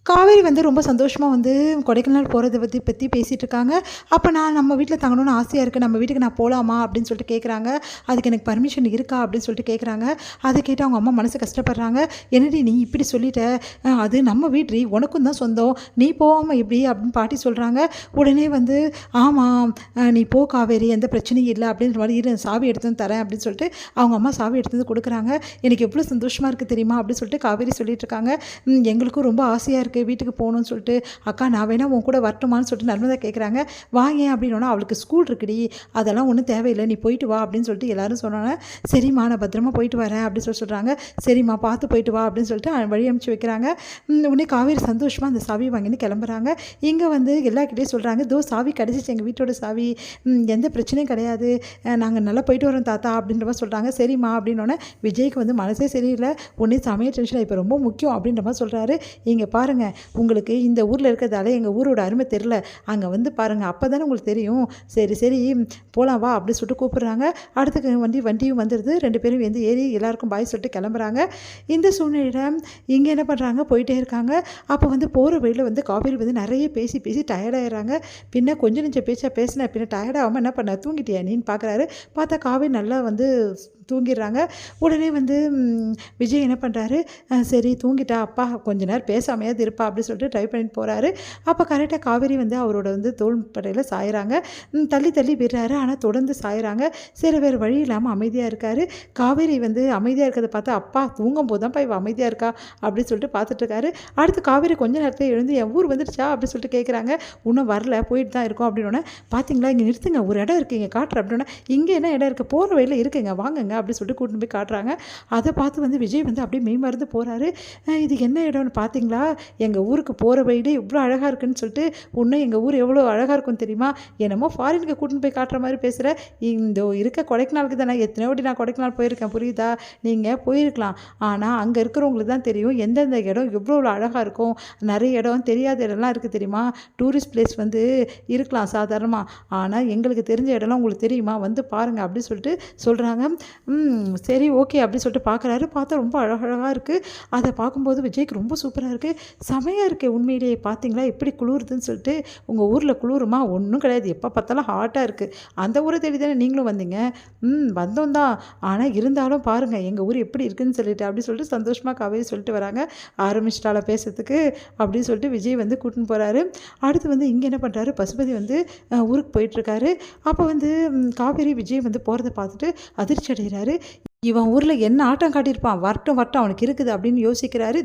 காவேரி வந்து ரொம்ப சந்தோஷமாக வந்து கொடைக்கானல் போகிறத பற்றி பேசிகிட்டு இருக்காங்க. அப்போ நான் நம்ம வீட்டில் தங்கணும்னு ஆசையாக இருக்குது, நம்ம வீட்டுக்கு நான் போகலாமா அப்படின்னு சொல்லிட்டு கேட்குறாங்க. அதுக்கு எனக்கு பர்மிஷன் இருக்கா அப்படின்னு சொல்லிட்டு கேட்குறாங்க. அதை கேட்டு அவங்க அம்மா மனசு கஷ்டப்படுறாங்க. என்னடி நீ இப்படி சொல்லிட்ட, அது நம்ம வீட்ரி, உனக்கும் தான் சொந்தம், நீ போகாமல் எப்படி அப்படின்னு பாட்டி சொல்கிறாங்க. உடனே வந்து ஆமாம் நீ போ காவேரி, எந்த பிரச்சனையும் இல்லை அப்படின்ற மாதிரி, இரு சாவி எடுத்து வந்து தரேன் அப்படின்னு சொல்லிட்டு அவங்க அம்மா சாவி எடுத்து வந்து கொடுக்குறாங்க. எனக்கு எவ்வளோ சந்தோஷமாக இருக்குது தெரியுமா அப்படின்னு சொல்லிட்டு காவேரி சொல்லிட்டு இருக்காங்க. எங்களுக்கும் ரொம்ப ஆசையாக இருக்குது வீட்டுக்கு போகணும்னு சொல்லிட்டு. அக்கா நான் வேணா உன் கூட வரட்டுமான்னு சொல்லிட்டு நர்மதா கேட்குறாங்க. வாங்க அப்படின்னா அவளுக்கு ஸ்கூல் இருக்குடி, அதெல்லாம் ஒன்றும் தேவையில்லை, நீ போயிட்டு வா அப்படின்னு சொல்லிட்டு எல்லாரும் சொன்னாங்க. சரிம்மா நான் பத்திரமா போயிட்டு வரேன் அப்படின்னு சொல்லி சொல்கிறாங்க. சரிம்மா பார்த்து போயிட்டு வா அப்படின்னு சொல்லிட்டு வழி அனுப்பிச்சி வைக்கிறாங்க. உடனே காவேரி சந்தோஷமாக அந்த சாவி வாங்கின்னு கிளம்புறாங்க. இங்கே வந்து எல்லாருக்கிட்டே சொல்கிறாங்க, தோ சாவி கிடச்சிச்சு, எங்கள் வீட்டோட சாவி, எந்த பிரச்சனையும் கிடையாது, நாங்கள் நல்லா போயிட்டு வரோம் தாத்தா அப்படின்ற மாதிரி சொல்கிறாங்க. சரிம்மா அப்படின்னோடனே விஜய்க்கு வந்து மனசே சரியில்லை, ஒன்றே சமையல் டென்ஷன் இப்போ ரொம்ப முக்கியம் அப்படின்ற மாதிரி சொல்கிறாரு. இங்கே பாருங்கள், உங்களுக்கு இந்த ஊரில் இருக்கிறதால எங்கள் ஊரோட அருமை தெரில, அங்கே வந்து பாருங்கள் அப்போ தானே உங்களுக்கு தெரியும். சரி சரி போகலாம் வா அப்படின்னு சொல்லிட்டு கூப்பிட்றாங்க. அடுத்து வண்டியும் வந்துடுது. 2 பேரும் வந்து ஏறி எல்லாருக்கும் பாய் சொல்லிட்டு கிளம்புறாங்க. இந்த சூழ்நிலையில் இங்கே என்ன பண்ணுறாங்க, போயிட்டே இருக்காங்க. அப்போ வந்து போகிற வழியில் வந்து காவேரி வந்து நிறைய பேசி பேசி டயர்டாயிடுறாங்க. பின்ன கொஞ்சம் நெஞ்சம் பேச்சா பேசினேன், பின்ன டயர்டாகாமல் என்ன பண்ண தூங்கிட்டியா நீன்னு பார்க்குறாரு. பார்த்தா காவேரி நல்லா வந்து தூங்கிடுறாங்க. உடனே வந்து விஜய் என்ன பண்ணுறாரு, சரி தூங்கிட்டா அப்பா கொஞ்ச நேரம் பேசாமையாவது இருப்பா அப்படின்னு சொல்லிட்டு ட்ரை பண்ணிட்டு போகிறாரு. அப்போ கரெக்டாக காவேரி வந்து அவரோட வந்து தோள்பட்டையில் சாயிறாங்க. தள்ளி தள்ளி விடுறாரு, ஆனால் தொடர்ந்து சாயிறாங்க. சரி வேறு வழி இல்லாமல் அமைதியாக இருக்காரு. காவேரி வந்து அமைதியாக இருக்கிறத பார்த்தா, அப்பா தூங்கும் போது தான்ப்பா இவ அமைதியாக இருக்கா அப்படின்னு சொல்லிட்டு பார்த்துட்ருக்காரு. அடுத்து காவேரி கொஞ்ச நேரத்தில் எழுந்து என் ஊர் வந்துடுச்சா அப்படின்னு சொல்லிட்டு கேட்குறாங்க. இன்னும் வரல, போயிட்டு தான் இருக்கோம் அப்படின்னோடனே, பார்த்தீங்களா இங்கே நிறுத்துங்க, ஒரு இடம் இருக்குது இங்கே காட்டுறேன் அப்படின்னா, இங்கே என்ன இடம் இருக்குது, போகிற வழியில் இருக்குங்க வாங்குங்க அப்படின்னு சொல்லிட்டு கூட்டின்னு போய் காட்டுறாங்க. அதை பார்த்து வந்து விஜய் வந்து அப்படியே மெய்மறந்து போகிறாரு. இது என்ன இடம்னு பார்த்தீங்களா, எங்கள் ஊருக்கு போகிற வழியிலே இவ்வளோ அழகாக இருக்குன்னு சொல்லிட்டு, இன்னும் எங்கள் ஊர் எவ்வளோ அழகாக இருக்கும் தெரியுமா, என்னமோ ஃபாரினுக்கு கூட்டின்னு போய் காட்டுற மாதிரி பேசுகிற, இந்த இருக்க கொடைக்கானலுக்கு தானே, எத்தனை வாட்டி நான் கொடைக்கானல் போயிருக்கேன் புரியுதா, நீங்கள் போயிருக்கலாம், ஆனால் அங்கே இருக்கிறவங்களுக்கு தான் தெரியும் எந்தெந்த இடம் எவ்வளோ அழகாக இருக்கும். நிறைய இடம் தெரியாத இடம்லாம் இருக்குது தெரியுமா, டூரிஸ்ட் பிளேஸ் வந்து இருக்கலாம் சாதாரணமாக, ஆனால் எங்களுக்கு தெரிஞ்ச இடம்லாம் உங்களுக்கு தெரியுமா, வந்து பாருங்கள் அப்படின்னு சொல்லிட்டு சொல்கிறாங்க. சரி ஓகே அப்படின்னு சொல்லிட்டு பார்க்குறாரு. பார்த்தா ரொம்ப அழகழகாக இருக்குது. அதை பார்க்கும்போது விஜய்க்கு ரொம்ப சூப்பராக இருக்குது, செமையாக இருக்குது உண்மையிலேயே. பார்த்தீங்களா எப்படி குளிருதுன்னு சொல்லிட்டு. உங்கள் ஊரில் குளிருமா, ஒன்றும் கிடையாது, எப்போ பார்த்தாலும் ஹாட்டாக இருக்குது. அந்த ஊரை தேடி தானே நீங்களும் வந்தீங்க, வந்தோம் தான், ஆனால் இருந்தாலும் பாருங்கள் எங்கள் ஊர் எப்படி இருக்குதுன்னு சொல்லிட்டு அப்படின்னு சொல்லிட்டு சந்தோஷமாக காவேரி சொல்லிட்டு வராங்க. ஆரம்பிச்சிட்டால பேசுறதுக்கு அப்படின்னு சொல்லிட்டு விஜய் வந்து கூட்டின்னு போகிறாரு. அடுத்து வந்து இங்கே என்ன பண்ணுறாரு, பசுபதி வந்து ஊருக்கு போயிட்டுருக்காரு. அப்போ வந்து காவேரி விஜய் வந்து போகிறத பார்த்துட்டு அதிர்ச்சி அடைகிறாரு. இவன் ஊரில் என்ன ஆட்டம் காட்டியிருப்பான், வரட்டும் வரட்டும் அவனுக்கு இருக்குது அப்படின்னு யோசிக்கிறாரு.